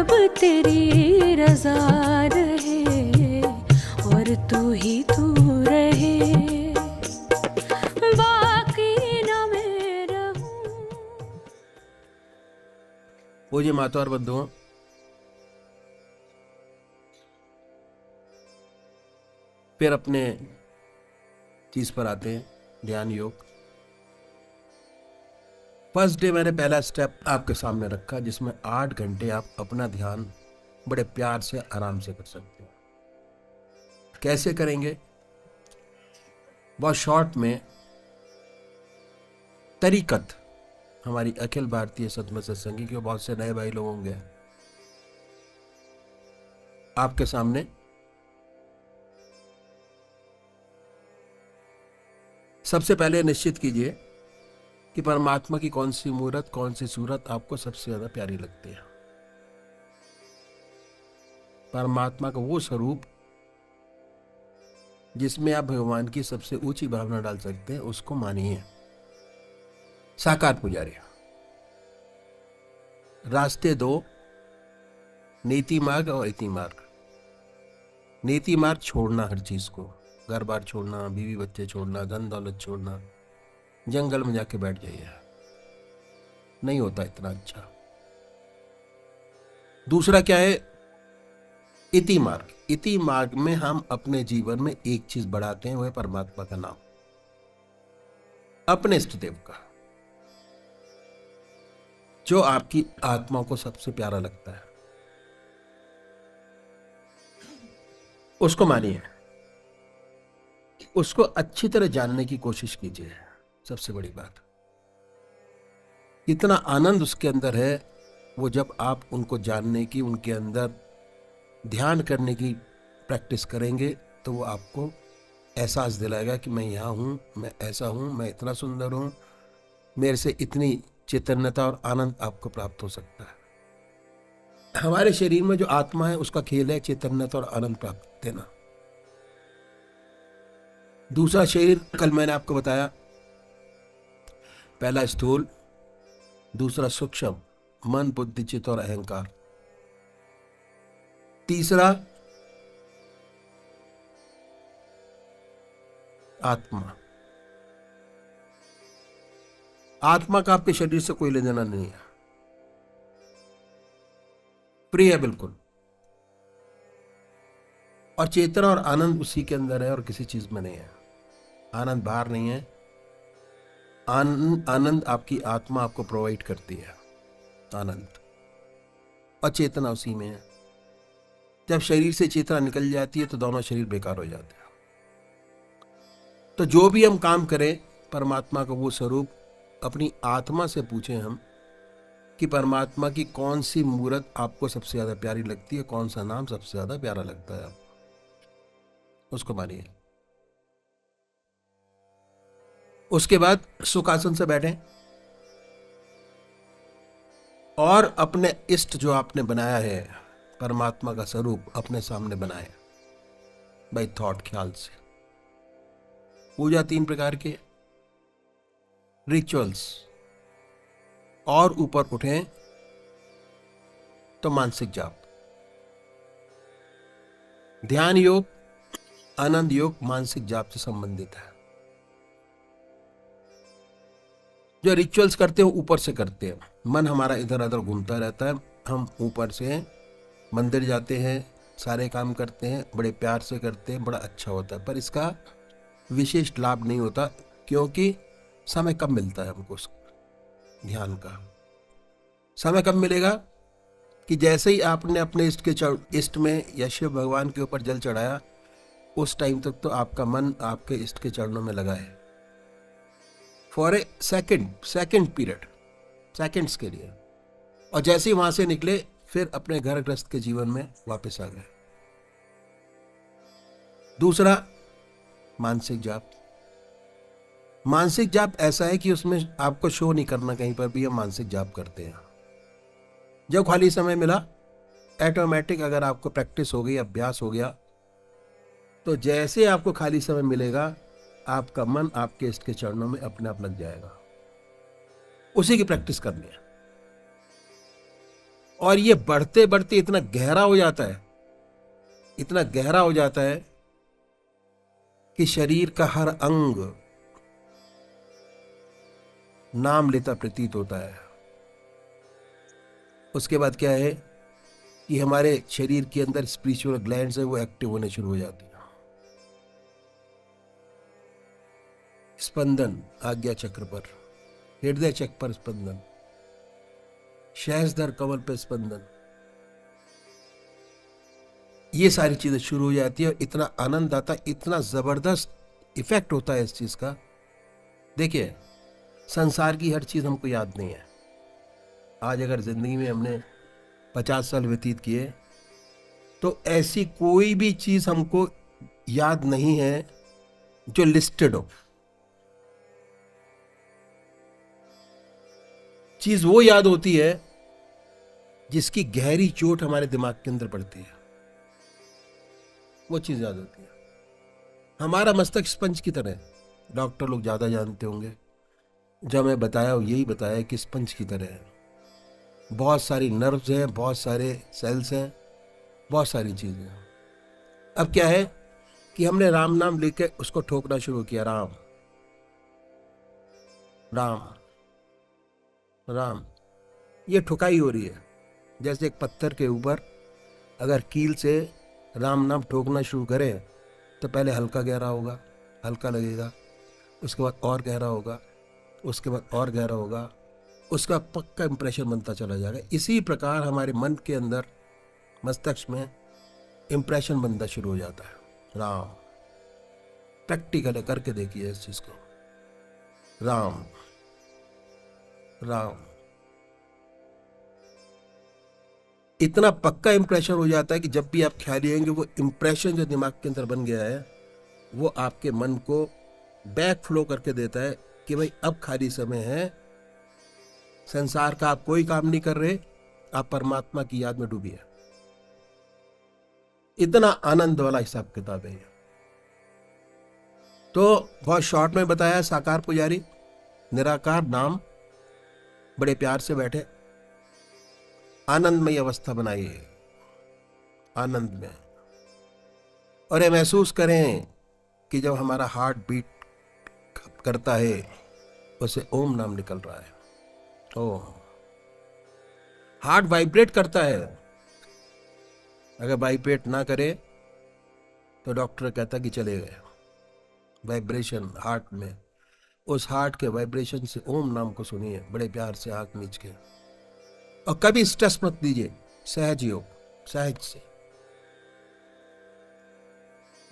रब तेरी रजा रहे और तू ही तू रहे, बाकी न मैं रहूं। पूज्य माता और बंधुओं, फिर अपने चीज पर आते हैं, ध्यान योग। फर्स्ट डे मैंने पहला स्टेप आपके सामने रखा, जिसमें 8 घंटे आप अपना ध्यान बड़े प्यार से आराम से कर सकते हो। कैसे करेंगे? बहुत शॉर्ट में तरीकत हमारी अखिल भारतीय सतमत सत्संगी के बहुत से नए भाई लोग होंगे आपके सामने। सबसे पहले निश्चित कीजिए कि परमात्मा की कौन सी मूर्त, कौन सी सूरत आपको सबसे ज्यादा प्यारी लगती है। परमात्मा का वो स्वरूप जिसमें आप भगवान की सबसे ऊंची भावना डाल सकते हैं, उसको मानिए। साकार पुजारी। रास्ते दो, नीति मार्ग और इति मार्ग। नीति मार्ग छोड़ना, हर चीज को, घर बार छोड़ना, बीवी बच्चे छोड़ना, धन दौलत छोड़ना, जंगल में जाके बैठ जाइए, नहीं होता इतना अच्छा। दूसरा क्या है? इति मार्ग। इति मार्ग में हम अपने जीवन में एक चीज बढ़ाते हैं, वह है परमात्मा का नाम, अपने इष्ट देव का, जो आपकी आत्मा को सबसे प्यारा लगता है, उसको मानिए, उसको अच्छी तरह जानने की कोशिश कीजिए। सबसे बड़ी बात, इतना आनंद उसके अंदर है, वो जब आप उनको जानने की, उनके अंदर ध्यान करने की प्रैक्टिस करेंगे, तो वो आपको एहसास दिलाएगा कि मैं यहाँ हूँ, मैं ऐसा हूँ, मैं इतना सुंदर हूँ, मेरे से इतनी चैतन्यता और आनंद आपको प्राप्त हो सकता है। हमारे शरीर में जो आत्मा है, उसका खेल है चैतन्यता और आनंद प्राप्त देना। दूसरा शरीर, कल मैंने आपको बताया, पहला स्थूल, दूसरा सूक्ष्म, मन बुद्धि चित्त और अहंकार, तीसरा आत्मा। आत्मा का आपके शरीर से कोई लेना देना नहीं है, प्रिय है बिल्कुल, और चेतना और आनंद उसी के अंदर है और किसी चीज में नहीं है। आनंद बाहर नहीं है, आनंद आपकी आत्मा आपको प्रोवाइड करती है, आनंद, और चेतना उसी में है। जब शरीर से चेतना निकल जाती है तो दोनों शरीर बेकार हो जाते हैं। तो जो भी हम काम करें, परमात्मा का वो स्वरूप अपनी आत्मा से पूछें हम कि परमात्मा की कौन सी मूर्त आपको सबसे ज्यादा प्यारी लगती है, कौन सा नाम सबसे ज्यादा प्यारा लगता है आपको, उसको मानिए। उसके बाद सुखासन से बैठें और अपने इष्ट जो आपने बनाया है, परमात्मा का स्वरूप अपने सामने बनाए बाई थॉट, ख्याल से। पूजा 3 प्रकार के, रिचुअल्स, और ऊपर उठें तो मानसिक जाप। ध्यान योग, आनंद योग मानसिक जाप से संबंधित है। जो रिचुअल्स करते हैं ऊपर से करते हैं, मन हमारा इधर उधर घूमता रहता है, हम ऊपर से मंदिर जाते हैं, सारे काम करते हैं, बड़े प्यार से करते हैं, बड़ा अच्छा होता है, पर इसका विशेष लाभ नहीं होता, क्योंकि समय कब मिलता है हमको उस ध्यान का? समय कब मिलेगा कि जैसे ही आपने अपने इष्ट में या शिव भगवान के ऊपर जल चढ़ाया, उस टाइम तक तो आपका मन आपके इष्ट के चरणों में लगा है, for a second period, seconds के लिए, और जैसे ही वहां से निकले फिर अपने घर गृहस्थ के जीवन में वापस आ गए। दूसरा, मानसिक जाप। मानसिक जाप ऐसा है कि उसमें आपको शो नहीं करना कहीं पर भी, हम मानसिक जाप करते हैं। जब खाली समय मिला, ऑटोमेटिक अगर आपको प्रैक्टिस हो गई, अभ्यास हो गया, तो जैसे आपको खाली समय मिलेगा, आपका मन आपके इष्ट के चरणों में अपने आप लग जाएगा। उसी की प्रैक्टिस करनी है। और ये बढ़ते बढ़ते इतना गहरा हो जाता है, इतना गहरा हो जाता है कि शरीर का हर अंग नाम लेता प्रतीत होता है। उसके बाद क्या है कि हमारे शरीर के अंदर स्पिरिचुअल ग्लैंड्स है वो एक्टिव होने शुरू हो जाती है। स्पंदन आज्ञा चक्र पर, हृदय चक्र पर स्पंदन, सहस्त्रधर कमल पे स्पंदन, ये सारी चीजें शुरू हो जाती है और इतना आनंद आता है, इतना जबरदस्त इफेक्ट होता है इस चीज का। देखिए, संसार की हर चीज हमको याद नहीं है। आज अगर जिंदगी में हमने 50 साल व्यतीत किए तो ऐसी कोई भी चीज हमको याद नहीं है जो लिस्टेड हो। चीज वो याद होती है जिसकी गहरी चोट हमारे दिमाग के अंदर पड़ती है, वो चीज याद होती है। हमारा मस्तक स्पंज की तरह है, डॉक्टर लोग ज्यादा जानते होंगे, जब मैं बताया यही बताया कि स्पंज की तरह है। बहुत सारी नर्व्स हैं, बहुत सारे सेल्स हैं, बहुत सारी चीजें हैं। अब क्या है कि हमने राम नाम लेके उसको ठोकना शुरू किया, राम राम राम, ये ठुकाई हो रही है। जैसे एक पत्थर के ऊपर अगर कील से राम नाम ठोकना शुरू करें तो पहले हल्का गहरा होगा, हल्का लगेगा, उसके बाद और गहरा होगा, उसके बाद और गहरा होगा, उसका पक्का इंप्रेशन बनता चला जाएगा। इसी प्रकार हमारे मन के अंदर, मस्तिष्क में इंप्रेशन बनना शुरू हो जाता है। राम प्रैक्टिकल करके देखिए इस चीज को, राम राम, इतना पक्का इंप्रेशन हो जाता है कि जब भी आप ख्याल लेंगे वो इंप्रेशन जो दिमाग के अंदर बन गया है वो आपके मन को बैक फ्लो करके देता है कि भाई अब खाली समय है, संसार का आप कोई काम नहीं कर रहे, आप परमात्मा की याद में डूबी है। इतना आनंद वाला हिसाब किताब है ये। तो बहुत शॉर्ट में बताया, साकार पुजारी निराकार नाम बड़े प्यार से बैठे, आनंदमय अवस्था बनाइए, आनंद में, और ये महसूस करें कि जब हमारा हार्ट बीट करता है उसे ओम नाम निकल रहा है। ओम, हार्ट वाइब्रेट करता है। अगर वाइब्रेट ना करे तो डॉक्टर कहता कि चले गए। वाइब्रेशन हार्ट में, उस हार्ट के वाइब्रेशन से ओम नाम को सुनिए बड़े प्यार से, आंख मीच के, और कभी स्ट्रेस मत लीजिए, सहज योग, सहज से।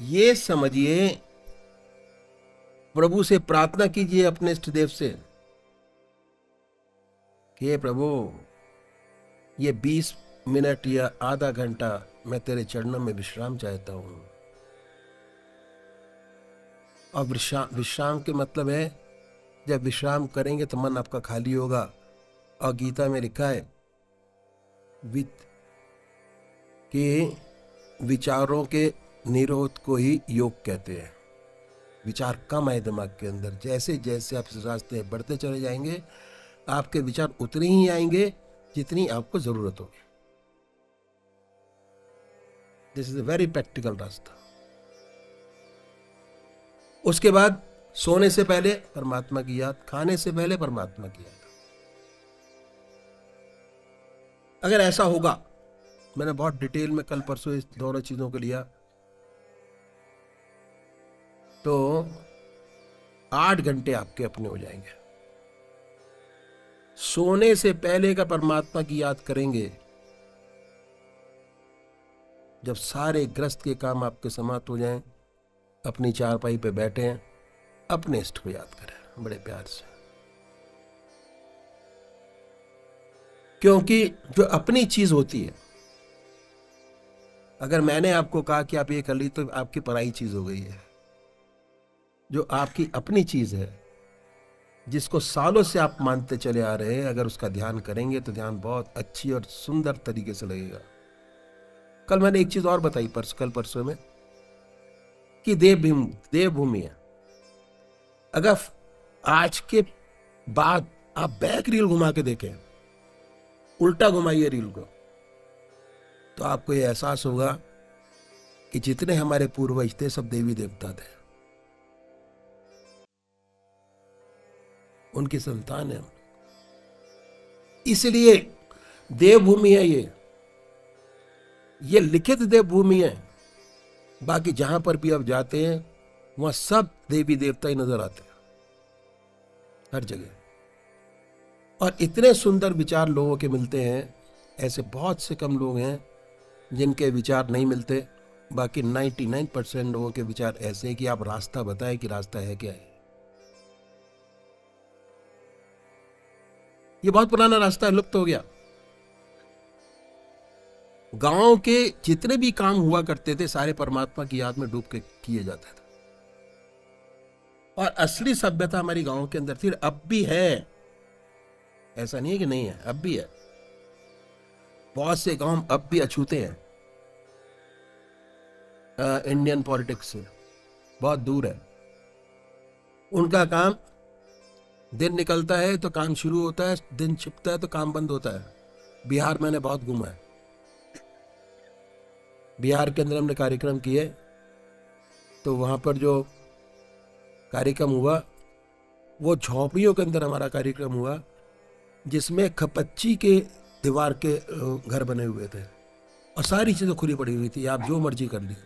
ये समझिए, प्रभु से प्रार्थना कीजिए, अपने इष्ट देव से कि हे प्रभु, ये 20 मिनट या आधा घंटा मैं तेरे चरणों में विश्राम चाहता हूं। और विश्राम के मतलब है, जब विश्राम करेंगे तो मन आपका खाली होगा। और गीता में लिखा है कि विचारों के निरोध को ही योग कहते हैं। विचार कम आए दिमाग के अंदर, जैसे जैसे आप इस रास्ते बढ़ते चले जाएंगे आपके विचार उतने ही आएंगे जितनी आपको जरूरत होगी। This is a very practical रास्ता। उसके बाद सोने से पहले परमात्मा की याद, खाने से पहले परमात्मा की याद। अगर ऐसा होगा, मैंने बहुत डिटेल में कल परसों इस दोनों चीजों को लिया, तो 8 घंटे आपके अपने हो जाएंगे। सोने से पहले का परमात्मा की याद करेंगे, जब सारे ग्रस्त के काम आपके समाप्त हो जाएं, अपनी चारपाई पे बैठे हैं, अपने इष्ट को याद करें बड़े प्यार से। क्योंकि जो अपनी चीज होती है, अगर मैंने आपको कहा कि आप ये कर ली तो आपकी पराई चीज हो गई है। जो आपकी अपनी चीज है, जिसको सालों से आप मानते चले आ रहे हैं, अगर उसका ध्यान करेंगे तो ध्यान बहुत अच्छी और सुंदर तरीके से लगेगा। कल मैंने एक चीज और बताई कल परसों में कि देवभूमि है। अगर आज के बाद आप बैक रील घुमा के देखें, उल्टा घुमाइए रील को, तो आपको ये एहसास होगा कि जितने हमारे पूर्वज थे सब देवी देवता थे, उनकी संतान है हम। इसलिए देवभूमि है ये लिखित देवभूमि है। बाकी जहां पर भी आप जाते हैं वहां सब देवी देवता ही नजर आते हैं, हर जगह। और इतने सुंदर विचार लोगों के मिलते हैं, ऐसे बहुत से कम लोग हैं जिनके विचार नहीं मिलते। बाकी 99% लोगों के विचार ऐसे हैं कि आप रास्ता बताएं कि रास्ता है क्या है। ये बहुत पुराना रास्ता है, लुप्त हो गया। गांव के जितने भी काम हुआ करते थे सारे परमात्मा की याद में डूब के किए जाते थे। और असली सभ्यता हमारी गांव के अंदर थी, अब भी है, ऐसा नहीं है कि नहीं है, अब भी है। बहुत से गांव अब भी अछूते हैं इंडियन पॉलिटिक्स से, बहुत दूर है। उनका काम दिन निकलता है तो काम शुरू होता है, दिन छिपता है तो काम बंद होता है। बिहार मैंने बहुत घूमा है, बिहार के अंदर हमने कार्यक्रम किए, तो वहाँ पर जो कार्यक्रम हुआ वो झोपड़ियों के अंदर हमारा कार्यक्रम हुआ, जिसमें खपच्ची के दीवार के घर बने हुए थे और सारी चीज़ें खुली पड़ी हुई थी, आप जो मर्जी कर ली।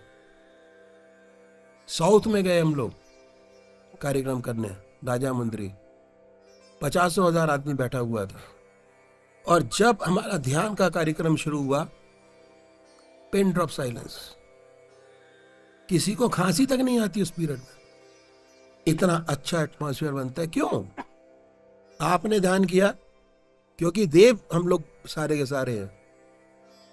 साउथ में गए हम लोग कार्यक्रम करने, राजा मंदिरी, 50,000 आदमी बैठा हुआ था। और जब हमारा ध्यान का कार्यक्रम शुरू हुआ, पिन ड्रॉप साइलेंस, किसी को खांसी तक नहीं आती उस पीरियड में। इतना अच्छा एटमॉस्फेयर बनता है। क्यों? आपने ध्यान किया, क्योंकि देव हम लोग सारे के सारे हैं।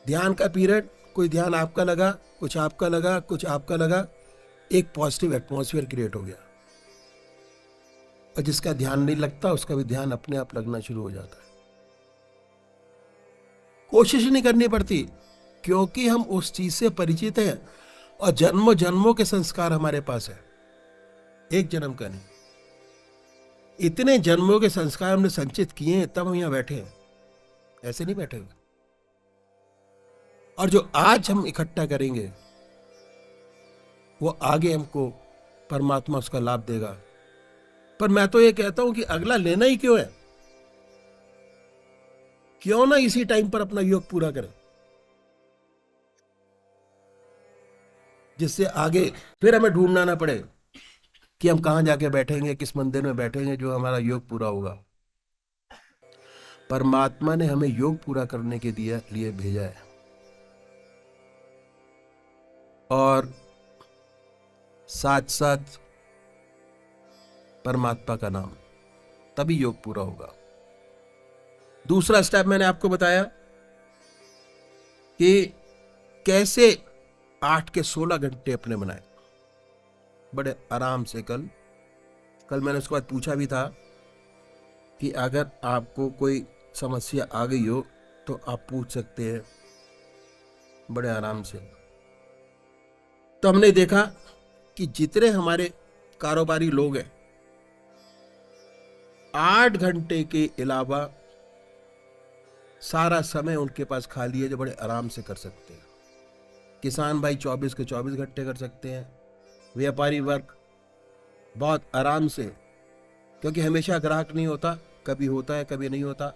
ध्यान का पीरियड, कोई ध्यान आपका लगा, कुछ आपका लगा, कुछ आपका लगा, एक पॉजिटिव एटमॉस्फेयर क्रिएट हो गया। और जिसका ध्यान नहीं लगता उसका भी ध्यान अपने आप लगना शुरू हो जाता है। कोशिश नहीं करनी पड़ती, क्योंकि हम उस चीज से परिचित हैं और जन्मों जन्मों के संस्कार हमारे पास है, एक जन्म का नहीं। इतने जन्मों के संस्कार हमने संचित किए हैं, तब हम यहां बैठे हैं, ऐसे नहीं बैठे हुए। और जो आज हम इकट्ठा करेंगे वो आगे हमको परमात्मा उसका लाभ देगा। पर मैं तो ये कहता हूं कि अगला लेना ही क्यों है? क्यों ना इसी टाइम पर अपना योग पूरा करें, जिससे आगे फिर हमें ढूंढना ना पड़े कि हम कहां जाके बैठेंगे, किस मंदिर में बैठेंगे जो हमारा योग पूरा होगा। परमात्मा ने हमें योग पूरा करने के लिए भेजा है, और साथ साथ परमात्मा का नाम, तभी योग पूरा होगा। दूसरा स्टेप मैंने आपको बताया कि कैसे 8 के 16 घंटे अपने बनाए बड़े आराम से। कल मैंने उसके बाद पूछा भी था कि अगर आपको कोई समस्या आ गई हो तो आप पूछ सकते हैं बड़े आराम से। तो हमने देखा कि जितने हमारे कारोबारी लोग हैं, 8 घंटे के अलावा सारा समय उनके पास खाली है जो बड़े आराम से कर सकते हैं। किसान भाई 24 के 24 घंटे कर सकते हैं। व्यापारी वर्ग बहुत आराम से, क्योंकि हमेशा ग्राहक नहीं होता, कभी होता है कभी नहीं होता।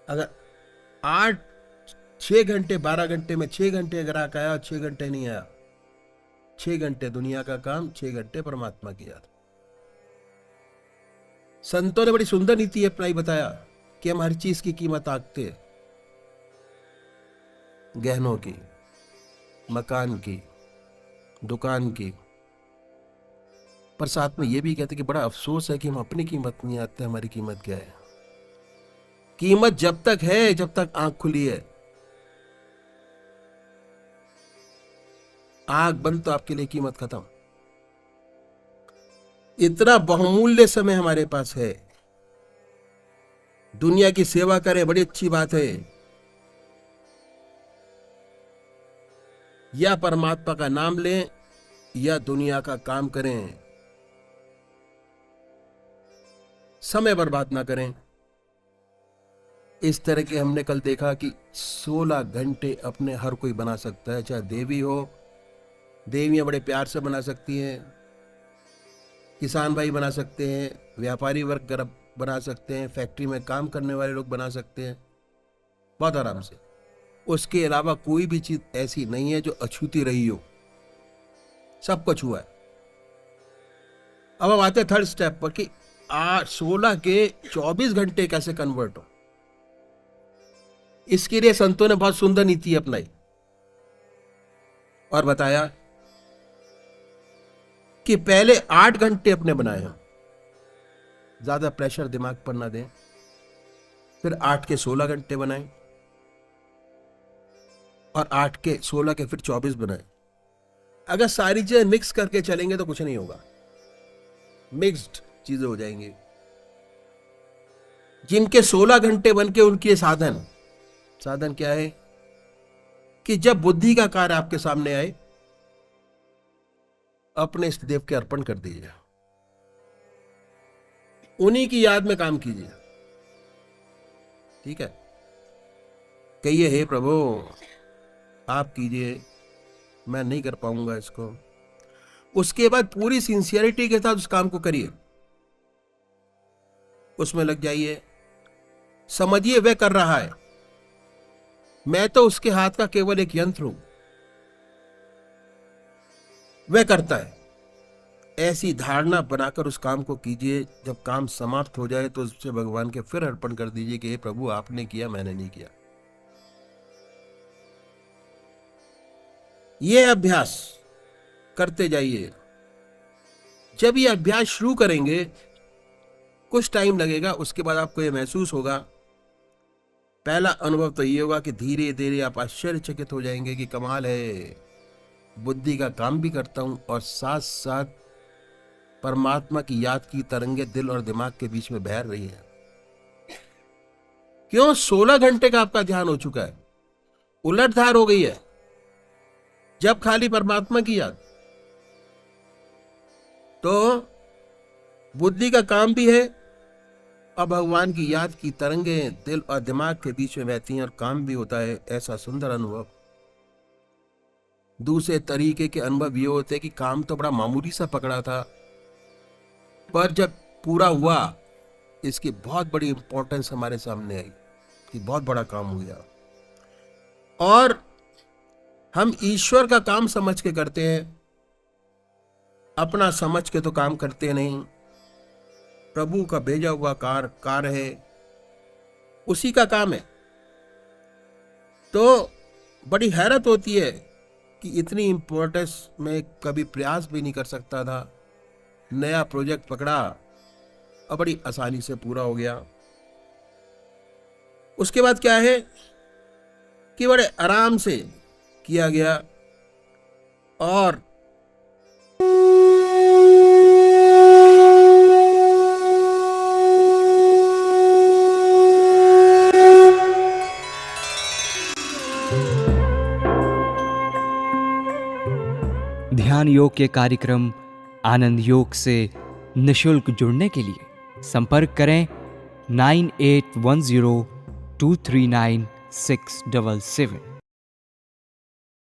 अगर 6 घंटे 12 घंटे में 6 घंटे ग्राहक आया और 6 घंटे नहीं आया, 6 घंटे दुनिया का काम, 6 घंटे परमात्मा की याद। संतों ने बड़ी सुंदर नीति अपनाई, बताया कि हम हर चीज की कीमत आंकते हैं, गहनों की, मकान की, दुकान की, पर साथ में यह भी कहते कि बड़ा अफसोस है कि हम अपनी कीमत नहीं आते। हमारी कीमत क्या है? कीमत जब तक है जब तक आंख खुली है। आंख बंद तो आपके लिए कीमत खत्म। इतना बहुमूल्य समय हमारे पास है। दुनिया की सेवा करें, बड़ी अच्छी बात है, या परमात्मा का नाम लें या दुनिया का काम करें, समय बर्बाद ना करें। इस तरह के हमने कल देखा कि 16 घंटे अपने हर कोई बना सकता है, चाहे देवी हो, देवियाँ बड़े प्यार से बना सकती हैं, किसान भाई बना सकते हैं, व्यापारी वर्ग बना सकते हैं, फैक्ट्री में काम करने वाले लोग बना सकते हैं बहुत आराम से। उसके अलावा कोई भी चीज ऐसी नहीं है जो अछूती रही हो, सब कुछ हुआ है। अब हम आते हैं थर्ड स्टेप पर कि 16 के 24 घंटे कैसे कन्वर्ट हो। इसके लिए संतों ने बहुत सुंदर नीति अपनाई और बताया कि पहले 8 घंटे अपने बनाए हम, ज्यादा प्रेशर दिमाग पर ना दें, फिर 8 के 16 घंटे बनाए और 8 के 16 के फिर 24 बनाए। अगर सारी चीजें मिक्स करके चलेंगे तो कुछ नहीं होगा, मिक्स्ड चीजें हो जाएंगी। जिनके 16 घंटे बन के उनकी साधन क्या है कि जब बुद्धि का कार्य आपके सामने आए, अपने इष्ट देव के अर्पण कर दीजिए, उन्हीं की याद में काम कीजिए। ठीक है, कहिए हे प्रभु आप कीजिए, मैं नहीं कर पाऊंगा इसको। उसके बाद पूरी सिंसियरिटी के साथ उस काम को करिए, उसमें लग जाइए, समझिए वह कर रहा है, मैं तो उसके हाथ का केवल एक यंत्र हूं, वह करता है। ऐसी धारणा बनाकर उस काम को कीजिए। जब काम समाप्त हो जाए तो उससे भगवान के फिर अर्पण कर दीजिए कि हे प्रभु आपने किया, मैंने नहीं किया। यह अभ्यास करते जाइए। जब ये अभ्यास शुरू करेंगे, कुछ टाइम लगेगा, उसके बाद आपको यह महसूस होगा, पहला अनुभव तो ये होगा कि धीरे धीरे आप आश्चर्यचकित हो जाएंगे कि कमाल है, बुद्धि का काम भी करता हूं और साथ साथ परमात्मा की याद की तरंगे दिल और दिमाग के बीच में बह रही है। क्यों? 16 घंटे का आपका ध्यान हो चुका है, उलटधार हो गई है। जब खाली परमात्मा की याद, तो बुद्धि का काम भी है और भगवान की याद की तरंगे दिल और दिमाग के बीच में बहती हैं और काम भी होता है। ऐसा सुंदर अनुभव। दूसरे तरीके के अनुभव ये होते हैं कि काम तो बड़ा मामूली सा पकड़ा था, पर जब पूरा हुआ इसकी बहुत बड़ी इंपॉर्टेंस हमारे सामने आई कि बहुत बड़ा काम हो गया। और हम ईश्वर का काम समझ के करते हैं, अपना समझ के तो काम करते नहीं। प्रभु का भेजा हुआ कार्य है, उसी का काम है। तो बड़ी हैरत होती है कि इतनी इंपॉर्टेंस में कभी प्रयास भी नहीं कर सकता था, नया प्रोजेक्ट पकड़ा और बड़ी आसानी से पूरा हो गया। उसके बाद क्या है कि बड़े आराम से किया गया और ध्यान योग के कार्यक्रम आनंद योग से निशुल्क जुड़ने के लिए संपर्क करें 9810239677।